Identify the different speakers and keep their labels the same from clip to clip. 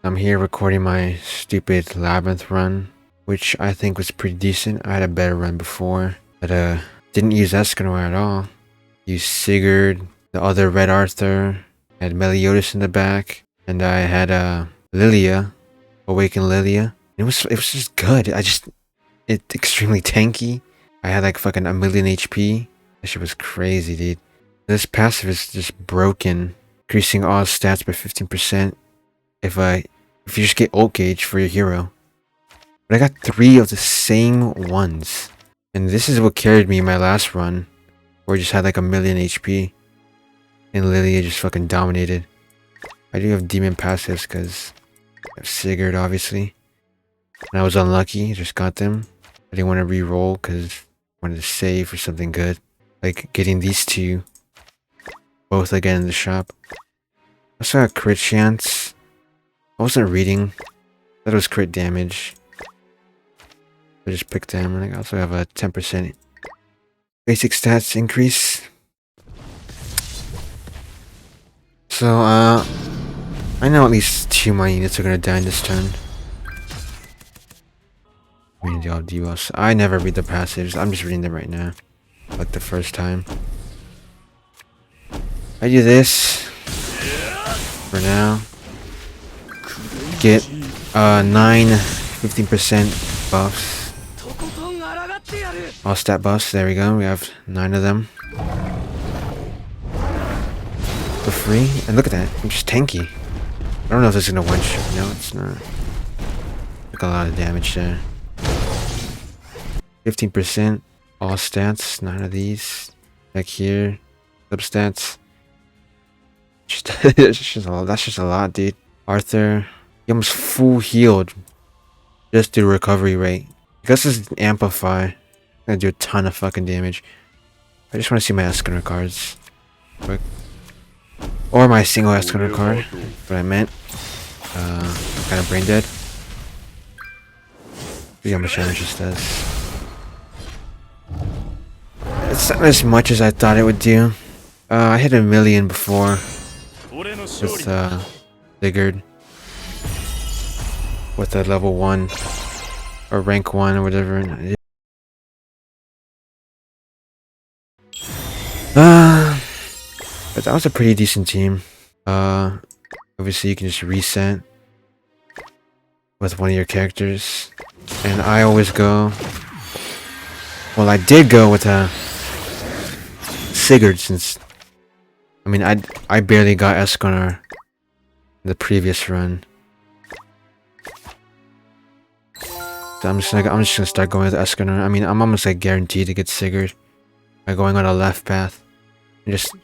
Speaker 1: I'm here recording my stupid Labyrinth run, which I think was pretty decent. I had a better run before, but didn't use Escanor at all. Used Sigurd, the other Red Arthur, had Meliodas in the back, and I had Lilia, Awakened Lilia. It was just good. It's extremely tanky. I had like fucking a million HP. That shit was crazy, dude. This passive is just broken, increasing all stats by 15%. If you just get ult gauge for your hero. But I got 3 of the same ones. And this is what carried me in my last run, where I just had like a million HP. And Lilia just fucking dominated. I do have demon passives because I have Sigurd, obviously. And I was unlucky, just got them. I didn't want to re-roll because I wanted to save for something good. Like getting these two both again in the shop. I also got crit chance. I wasn't reading. That was crit damage. I just picked them, and I also have a 10% basic stats increase. So, I know at least 2 of my units are gonna die in this turn. I mean, they all debuffs. I never read the passives. I'm just reading them right now, like the first time. I do this for now. Get 15% buffs. All stat buffs, there we go. We have 9 of them. For free. And look at that, I'm just tanky. I don't know if this is gonna one shot. No, it's not. Took a lot of damage there. 15%. All stats, 9 of these. Back here. Substats. That's just a lot, dude. Arthur. He almost full healed just due to recovery rate. Because this is an amplify, I'm gonna do a ton of fucking damage. I just want to see my Escanor cards. Quick. Or my single Escanor card. What I meant. Kind of brain dead. See how much damage this does. It's not as much as I thought it would do. I hit 1 million before. With Sigurd. With a level 1 or rank 1 or whatever. But that was a pretty decent team. Obviously you can just reset with one of your characters. And I always go, well, I did go with Sigurd since, I mean, I barely got Escanor in the previous run. So I'm just gonna start going with Escanor. I mean, I'm almost like guaranteed to get Sigurd by going on a left path. And just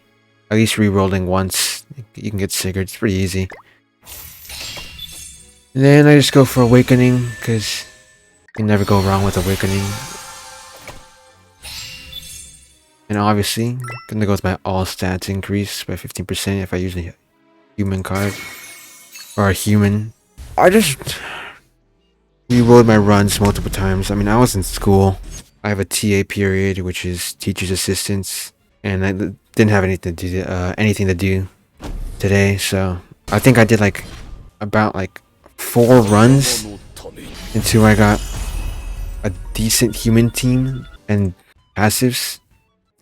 Speaker 1: at least re-rolling once, you can get Sigurd. It's pretty easy. And then I just go for Awakening, because you can never go wrong with Awakening. And obviously, I'm gonna go with my all stats increase by 15% if I use a human card. Or a human. I just re-rolled my runs multiple times. I mean, I was in school. I have a TA period, which is teacher's assistants. And I didn't have anything to do today, so I think I did like about like 4 runs until I got a decent human team and passives.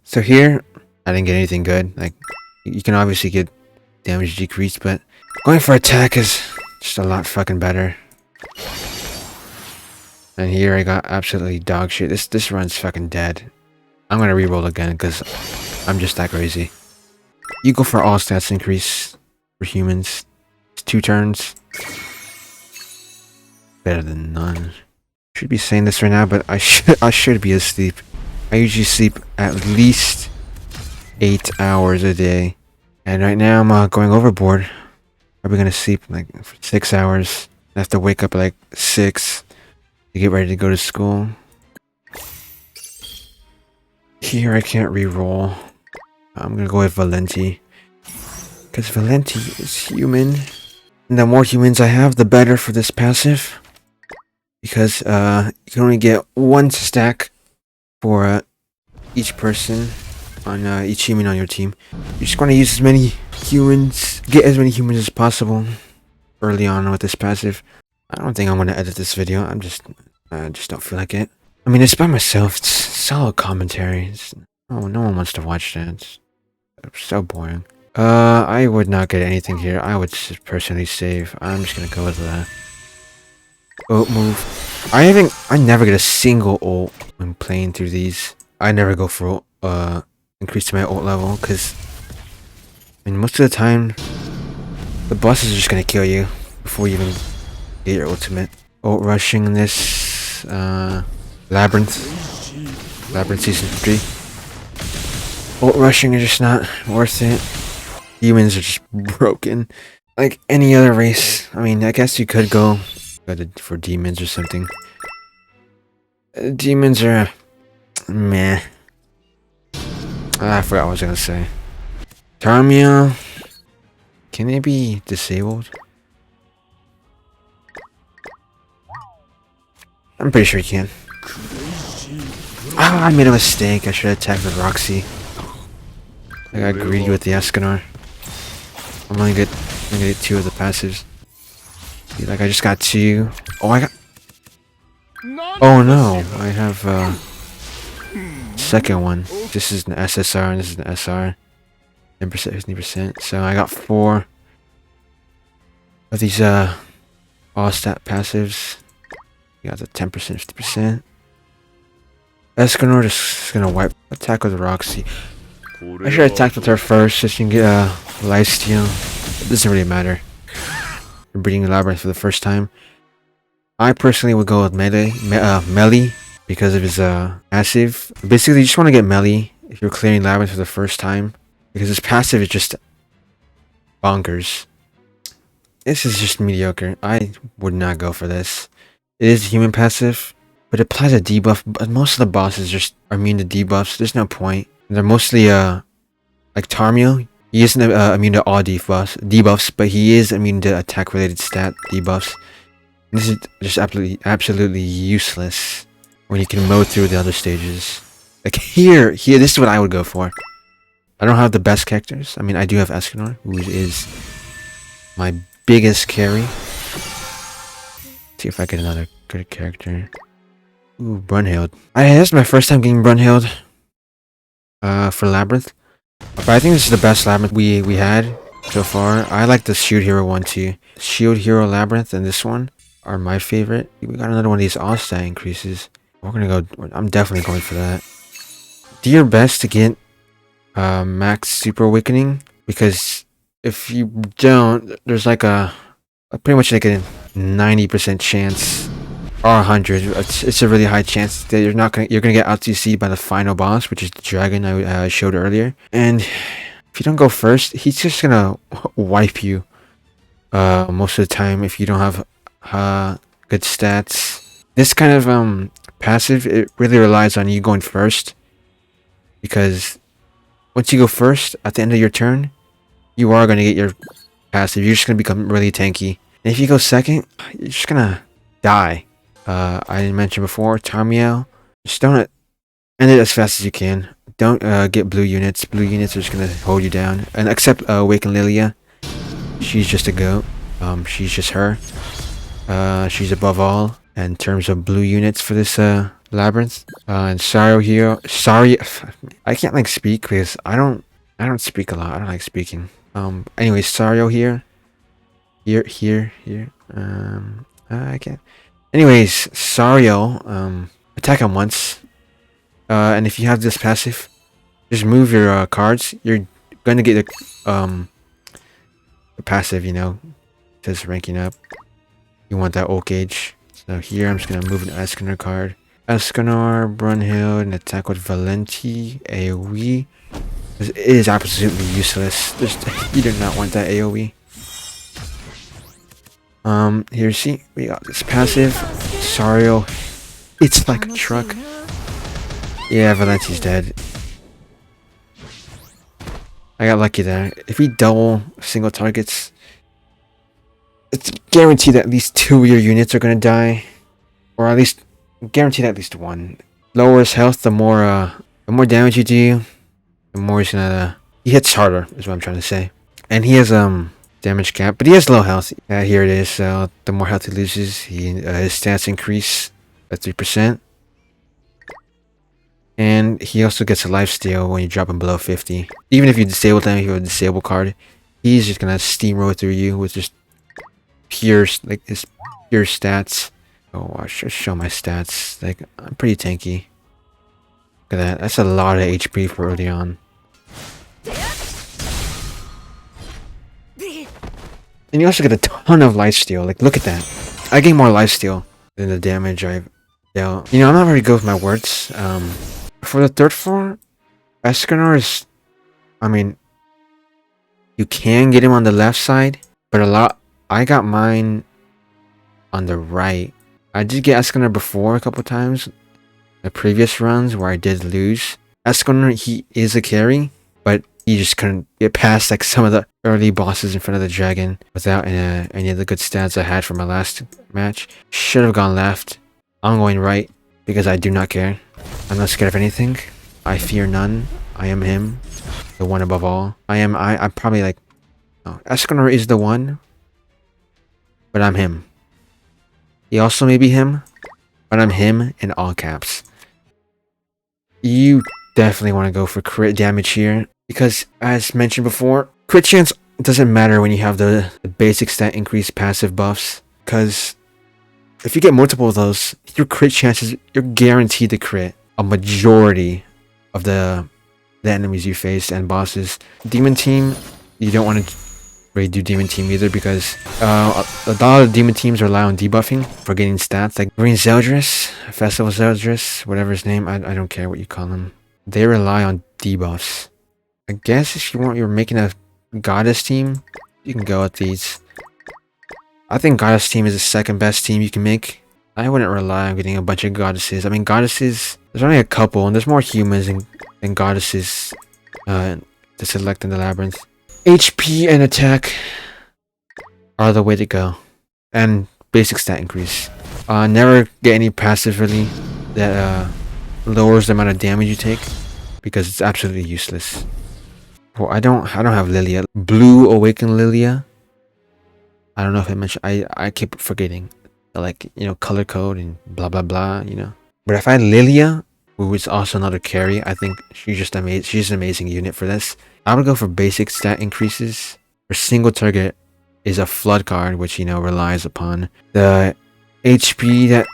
Speaker 1: So here, I didn't get anything good. Like, you can obviously get damage decreased, but going for attack is just a lot fucking better. And here I got absolutely dog shit. This run's fucking dead. I'm gonna re-roll again because I'm just that crazy. You go for all stats increase for humans. It's 2 turns. Better than none. Should be saying this right now, but I should be asleep. I usually sleep at least 8 hours a day. And right now I'm going overboard. Probably gonna sleep like for 6 hours. I have to wake up at like 6 to get ready to go to school. Here I can't re-roll. I'm gonna go with Valenti. Because Valenti is human. And the more humans I have, the better for this passive. Because you can only get 1 stack for each person on each human on your team. You just want to use as many humans, get as many humans as possible. early on with this passive. I don't think I'm gonna edit this video. I just don't feel like it. I mean, it's by myself. It's solid commentary. Oh, no one wants to watch that. It's so boring. I would not get anything here. I would just personally save. I'm just gonna go with that. Ult move. I never get a single ult when playing through these. I never go for increase my ult level because I mean most of the time the bosses are just gonna kill you before you even get your ultimate. Ult rushing in this Labyrinth Season 3. Ult rushing is just not worth it. Demons are just broken. Like any other race. I mean, I guess you could go for demons or something. Demons are meh. I forgot what I was gonna say. Tarmia, can they be disabled? I'm pretty sure you can. Ah, I made a mistake. I should have attacked with Roxy. I got greedy with the Escanor. I'm gonna get 2 of the passives. See, like I just got 2. Oh, I got. Oh no, I have second one. This is an SSR and this is an SR. 10%, 15%. So I got 4 of these all stat passives. You got the 10%, 50%. Escanor just gonna wipe. Attack with Roxy. I should have attacked with her first so she can get a lifesteal. It doesn't really matter. You're beating Labyrinth for the first time. I personally would go with melee because of his passive. Basically, you just want to get melee if you're clearing Labyrinth for the first time because his passive is just bonkers. This is just mediocre. I would not go for this. It is human passive, but it applies a debuff. But most of the bosses just are immune to debuffs. There's no point. They're mostly like Tarmio. He isn't immune to all debuffs, but he is immune to attack-related stat debuffs. This is just absolutely useless when you can mow through the other stages. Like here, this is what I would go for. I don't have the best characters. I mean, I do have Escanor, who is my biggest carry. See if I get another good character. Ooh, Brunhild. This is my first time getting Brunhild for Labyrinth. But I think this is the best Labyrinth we had so far. I like the Shield Hero one too. Shield Hero Labyrinth and this one are my favorite. We got another one of these all-stat increases. We're gonna go. I'm definitely going for that. Do your best to get max Super Awakening, because if you don't, there's like a pretty much like a 90% chance or 100. It's a really high chance that you're gonna get out TC by the final boss, which is the dragon I showed earlier. And if you don't go first, he's just gonna wipe you most of the time if you don't have good stats. This kind of passive, it really relies on you going first, because once you go first at the end of your turn, you are gonna get your passive. You're just gonna become really tanky. And if you go second, you're just gonna die. I didn't mention before, Tarmiel, just don't end it as fast as you can. Don't get blue units. Blue units are just gonna hold you down. And except Awaken Lilia, she's just a goat. She's just her. She's above all in terms of blue units for this Labyrinth. And Sario here. Sorry, I can't like speak because I don't speak a lot. I don't like speaking. Anyways, Sario here. Here. I can't. Anyways, Sario, attack him once. And if you have this passive, just move your cards. You're gonna get the passive, you know, says ranking up. You want that ult gauge. So here I'm just gonna move an Escanor card. Escanor, Brunhild, and attack with Valenti, AoE. It is absolutely useless. You do not want that AoE. Here, see, we got this passive. Sario, it's like a truck. Yeah, Valenti's dead. I got lucky there. If we double single targets, it's guaranteed that at least 2 of your units are gonna die, or at least guaranteed at least 1. Lowers health, the more damage you do, the more he's gonna he hits harder, is what I'm trying to say. And he has damage cap, but he has low health. Here it is. So the more health he loses, his stats increase by 3%. And he also gets a lifesteal when you drop him below 50. Even if you disable them, if you have a disable card, he's just gonna steamroll through you with just pure, like, his pure stats. Oh, I should show my stats. Like, I'm pretty tanky. Look at that. That's a lot of HP for early on. And you also get a ton of lifesteal. Like, look at that. I gain more lifesteal than the damage I've dealt. You know, I'm not very good with my words. For the third floor, Escanor is... I mean, you can get him on the left side, but I got mine on the right. I did get Escanor before a couple times. The previous runs where I did lose. Escanor, he is a carry, but he just couldn't get past like some of the early bosses in front of the dragon without any of the good stats I had from my last match. Should have gone left. I'm going right because I do not care. I'm not scared of anything. I fear none. I am him, the one above all. I'm probably like, no, Escanor is the one, but I'm him. He also may be him, but I'm him in all caps. You definitely want to go for crit damage here because, as mentioned before, crit chance doesn't matter when you have the basic stat increase passive buffs, because if you get multiple of those, your crit chances, you're guaranteed to crit a majority of the enemies you face and bosses. Demon team, you don't want to really do demon team either because a lot of demon teams rely on debuffing for getting stats, like Green Zeldris, Festival Zeldris, whatever his name, I don't care what you call him. They rely on debuffs. I guess if you're making a goddess team, you can go with these. I think goddess team is the second best team you can make. I wouldn't rely on getting a bunch of goddesses. I mean, goddesses, there's only a couple, and there's more humans than goddesses to select in the labyrinth. HP and attack are the way to go. And basic stat increase. Never get any passive really that lowers the amount of damage you take, because it's absolutely useless. Well, I don't have Lilia. Blue Awakened Lilia. I don't know if I mentioned. I keep forgetting, like, you know, color code and blah blah blah. You know, but if I had Lilia, who is also another carry, I think she's just amazing. She's an amazing unit for this. I would go for basic stat increases. Her single target is a flood card, which, you know, relies upon the HP that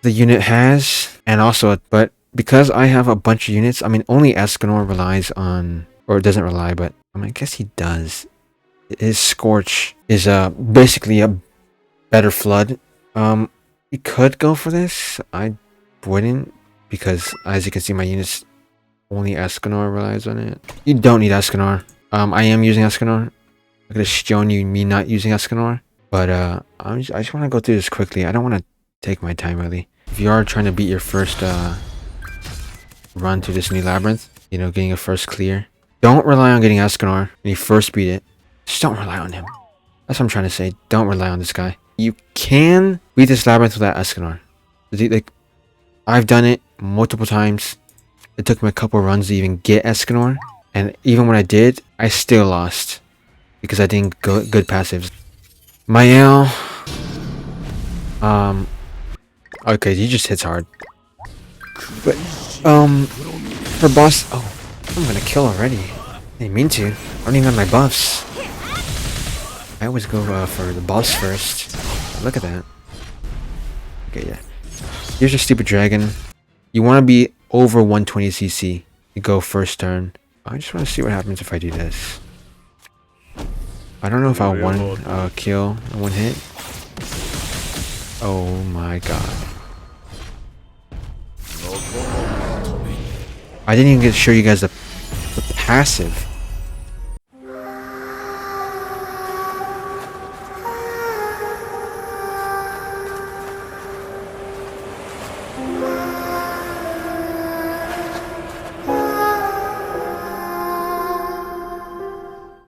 Speaker 1: the unit has, and also, but because I have a bunch of units, I mean, only Escanor relies on, or doesn't rely, but I mean, I guess he does. His Scorch is basically a better flood. You could go for this. I wouldn't, because as you can see, my units, only Escanor relies on it. You don't need Escanor. I am using Escanor. I could have shown you me not using Escanor, but I just want to go through this quickly. I don't want to take my time really. If you are trying to beat your first run to this new labyrinth, you know, getting a first clear, don't rely on getting Escanor when you first beat it. Just don't rely on him. That's what I'm trying to say. Don't rely on this guy. You can beat this labyrinth without Escanor. Like, I've done it multiple times. It took me a couple runs to even get Escanor, and even when I did, I still lost because I didn't go good passives. Mael, okay, he just hits hard. But for boss, oh, I'm gonna kill already. I didn't mean to. I don't even have my buffs. I always go for the boss first. Look at that. Okay, yeah. Here's your stupid dragon. You want to be over 120 CC. You go first turn. I just want to see what happens if I do this. I don't know if I'll one kill in one hit. Oh my god. I didn't even get to show you guys the passive.